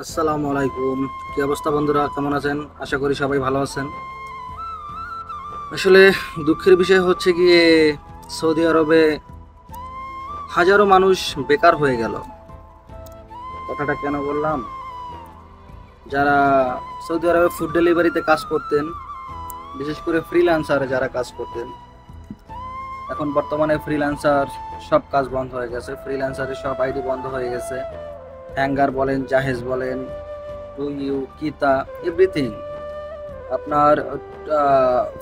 আসসালামু আলাইকুম। কি অবস্থা বন্ধুরা, কেমন আছেন? আশা করি সবাই ভালো আছেন। আসলে দুঃখের বিষয় হচ্ছে গিয়ে সৌদি আরবে হাজারো মানুষ বেকার হয়ে গেল। কথাটা কেন বললাম, যারা সৌদি আরবে ফুড ডেলিভারিতে কাজ করতেন, বিশেষ করে ফ্রিল্যান্সার যারা কাজ করতেন, এখন বর্তমানে ফ্রিল্যান্সার সব কাজ বন্ধ হয়ে গেছে। ফ্রিল্যান্সারের সব আইডি বন্ধ হয়ে গেছে। হ্যাঙ্গার বলেন, জাহেজ বলেন, টু ইউ, কিতা, এভরিথিং। আপনার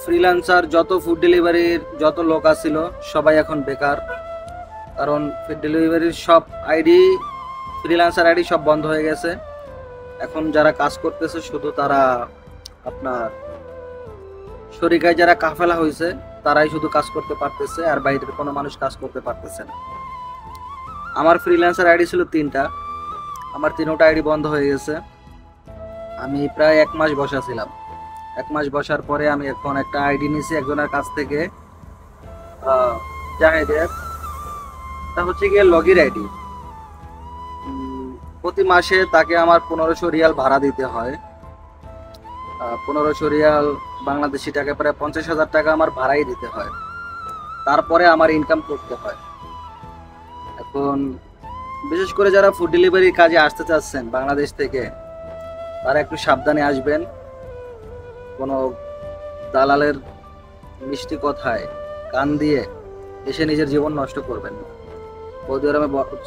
ফ্রিল্যান্সার যত ফুড ডেলিভারির যত লোক আছিল সবাই এখন বেকার। কারণ ফুড ডেলিভারির সব আইডি, ফ্রিল্যান্সার আইডি সব বন্ধ হয়ে গেছে। এখন যারা কাজ করতেছে শুধু তারা আপনার শরিকায় যারা কাফেলা হয়েছে তারাই শুধু কাজ করতে পারতেছে, আর বাইরের কোনো মানুষ কাজ করতে পারতেছে না। আমার ফ্রিল্যান্সার আইডি ছিল 3টা, আমার 3টা আইডি বন্ধ হয়ে গেছে। আমি প্রায় 1 মাস বসা ছিলাম। 1 মাস বসার পরে আমি এখন একটা আইডি নিয়েছি একজনের কাছ থেকে, জাহেদের। তা হচ্ছে গিয়ে লগির আইডি। প্রতি মাসে তাকে আমার 1500 রিয়াল ভাড়া দিতে হয়। 1500 রিয়াল বাংলাদেশি টাকা প্রায় 50,000 টাকা আমার ভাড়াই দিতে হয়। তারপরে আমার ইনকাম করতে হয়। এখন বিশেষ করে যারা ফুড ডেলিভারির কাজে আসতে চাচ্ছেন বাংলাদেশ থেকে, তারা একটু সাবধানে আসবেন। কোনো দালালের মিষ্টি কথায় কান দিয়ে এসে নিজের জীবন নষ্ট করবেন না।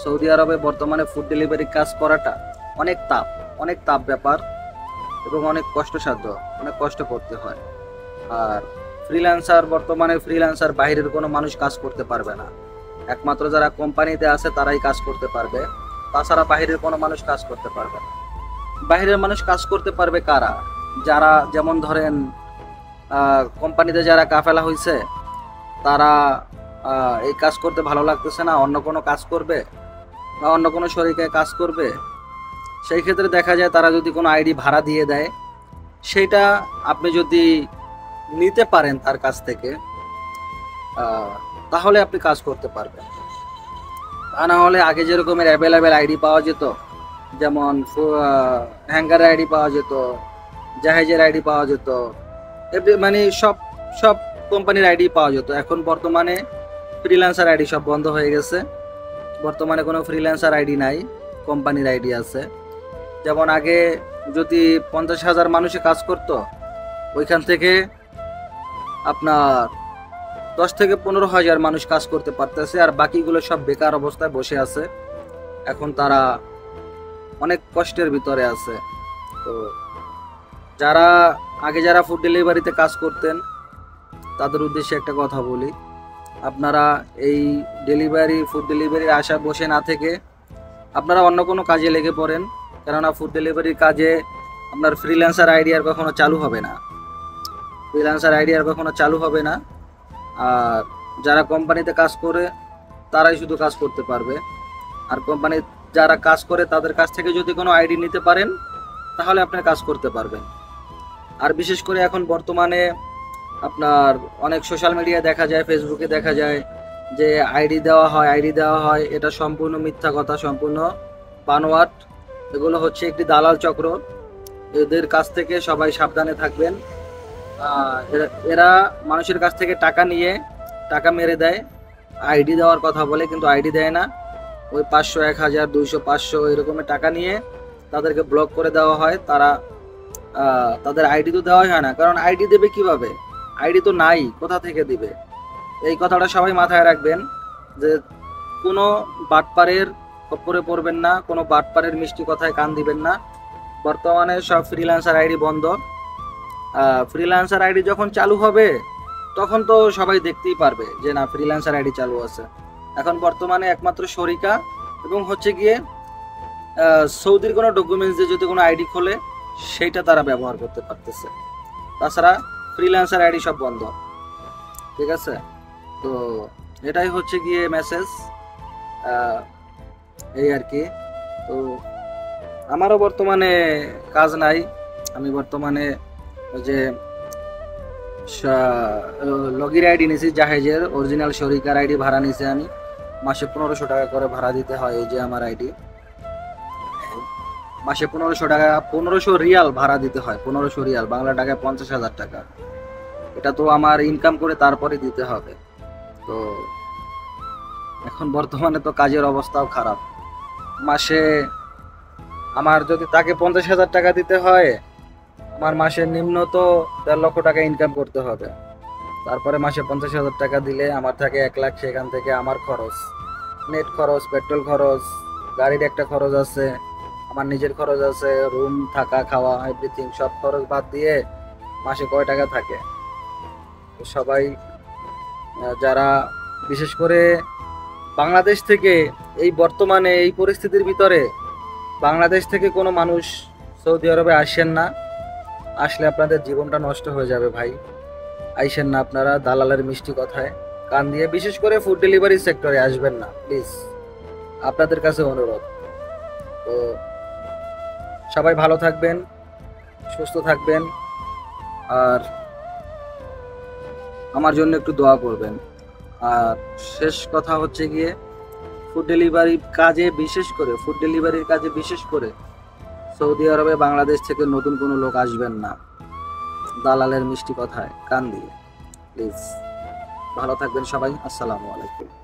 সৌদি আরবে বর্তমানে ফুড ডেলিভারি কাজ করাটা অনেক তাপ ব্যাপার, এবং অনেক কষ্টসাধ্য, অনেক কষ্ট করতে হয়। আর বর্তমানে ফ্রিল্যান্সার বাইরের কোনো মানুষ কাজ করতে পারবে না। একমাত্র যারা কোম্পানিতে আছে তারাই কাজ করতে পারবে, তাছাড়া বাইরের কোনো মানুষ কাজ করতে পারবে না। বাইরের মানুষ কাজ করতে পারবে কারা? যারা যেমন ধরেন কোম্পানিতে যারা কাফেলা হয়েছে, তারা এই কাজ করতে ভালো লাগতেছে না, অন্য কোনো কাজ করবে বা অন্য কোনো শরীকে কাজ করবে। সেই ক্ষেত্রে দেখা যায় তারা যদি কোনো আইডি ভাড়া দিয়ে দেয়, সেইটা আপনি যদি নিতে পারেন তার কাছ থেকে, তাহলে আপনি কাজ করতে পারবেন। তা না হলে আগে যেরকমের অ্যাভেলেবেল আইডি পাওয়া যেত, যেমন হ্যাঙ্গারের আইডি পাওয়া যেত, জাহাজের আইডি পাওয়া যেত, মানে সব সব কোম্পানির আইডি পাওয়া যেত। এখন বর্তমানে ফ্রিল্যান্সার আইডি সব বন্ধ হয়ে গেছে। বর্তমানে কোনো ফ্রিল্যান্সার আইডি নাই, কোম্পানির আইডি আছে। যেমন আগে যদি 50,000 মানুষে কাজ করত, ওইখান থেকে আপনার 10 থেকে 15,000 মানুষ কাজ করতে পারতেছে, আর বাকিগুলো সব বেকার অবস্থায় বসে আছে। এখন তারা অনেক কষ্টের ভিতরে আছে। তো যারা ফুড ডেলিভারিতে কাজ করতেন, তাদের উদ্দেশ্যে একটা কথা বলি, আপনারা এই ফুড ডেলিভারির আশা বসে না থেকে আপনারা অন্য কোনো কাজে লেগে পড়েন। কেননা ফুড ডেলিভারির কাজে আপনার ফ্রিল্যান্সার আইডি আর কখনো চালু হবে না। আর যারা কোম্পানিতে কাজ করে তারাই শুধু কাজ করতে পারবে। আর কোম্পানি যারা কাজ করে তাদের কাছ থেকে যদি কোনো আইডি নিতে পারেন, তাহলে আপনি কাজ করতে পারবেন। আর বিশেষ করে এখন বর্তমানে আপনার অনেক সোশ্যাল মিডিয়ায় দেখা যায়, ফেসবুকে দেখা যায় যে আইডি দেওয়া হয়, এটা সম্পূর্ণ মিথ্যা কথা, সম্পূর্ণ বানোয়াট। এগুলো হচ্ছে একটি দালাল চক্র। এদের কাছ থেকে সবাই সাবধানে থাকবেন। এরা মানুষের কাছ থেকে টাকা মেরে দেয়, আইডি দেওয়ার কথা বলে কিন্তু আইডি দেয় না। ওই 500, 1000, 200, 500 এরকমের টাকা নিয়ে তাদেরকে ব্লক করে দেওয়া হয়। তাদের আইডি তো দেওয়াই হয় না, কারণ আইডি দেবে কিভাবে? আইডি তো নাই, কোথা থেকে দিবে? এই কথাটা সবাই মাথায় রাখবেন যে কোনো বাটপারের খপ্পরে পড়বেন না, কোনো বাটপারের মিষ্টি কথায় কান দিবেন না। বর্তমানে সব ফ্রিল্যান্সার আইডি বন্ধ। ফ্রিল্যান্সার আইডি যখন চালু হবে তখন তো সবাই দেখতেই পারবে যে না, ফ্রিল্যান্সার আইডি চালু আছে। এখন বর্তমানে একমাত্র শরিকা এবং হচ্ছে গিয়ে সৌদির কোনো ডকুমেন্টস দিয়ে যদি কোনো আইডি খোলে, সেইটা তারা ব্যবহার করতে পারতেছে। তাছাড়া ফ্রিল্যান্সার আইডি সব বন্ধ। ঠিক আছে? তো এটাই হচ্ছে গিয়ে মেসেজ, এই আর কি। তো আমারও বর্তমানে কাজ নাই। আমি বর্তমানে ওই যে লগির আইডি নিয়েছি, জাহেজের অরিজিনাল শরিকার আইডি ভাড়া নিয়েছি আমি। মাসে 1500 টাকা করে ভাড়া দিতে হয়। এই যে আমার আইডি, মাসে 1500 টাকা, 1500 রিয়াল ভাড়া দিতে হয়। 1500 রিয়াল বাংলা টাকায় 50,000 টাকা। এটা তো আমার ইনকাম করে তারপরে দিতে হবে। তো এখন বর্তমানে তো কাজের অবস্থাও খারাপ। মাসে আমার যদি তাকে 50,000 টাকা দিতে হয়, আমার মাসে নিম্ন তো 1.5 লক্ষ টাকা ইনকাম করতে হবে। তারপরে মাসে 50,000 টাকা দিলে আমার থাকে 1 লাখ। সেখান থেকে আমার খরচ, নেট খরচ, পেট্রোল খরচ, গাড়ির একটা খরচ আছে, আমার নিজের খরচ আছে, রুম থাকা খাওয়া এভরিথিং সব খরচ বাদ দিয়ে মাসে কয় টাকা থাকে? তো সবাই যারা বিশেষ করে বাংলাদেশ থেকে, এই বর্তমানে এই পরিস্থিতির ভিতরে বাংলাদেশ থেকে কোনো মানুষ সৌদি আরবে আসেন না। আসলে আপনাদের জীবনটা নষ্ট হয়ে যাবে ভাই। আইসেন না আপনারা দালালের মিষ্টি কথায় কান দিয়ে। বিশেষ করে ফুড ডেলিভারি সেক্টরে আসবেন না প্লিজ, আপনাদের কাছে অনুরোধ। তো সবাই ভালো থাকবেন, সুস্থ থাকবেন, আর আমার জন্য একটু দোয়া করবেন। আর শেষ কথা হচ্ছে গিয়ে, ফুড ডেলিভারির কাজে বিশেষ করে সৌদি আরবে বাংলাদেশ থেকে নতুন কোনো লোক আসবেন না দালালের মিষ্টি কথায় কান দিয়ে, প্লিজ। ভালো থাকবেন সবাই। আসসালামু আলাইকুম।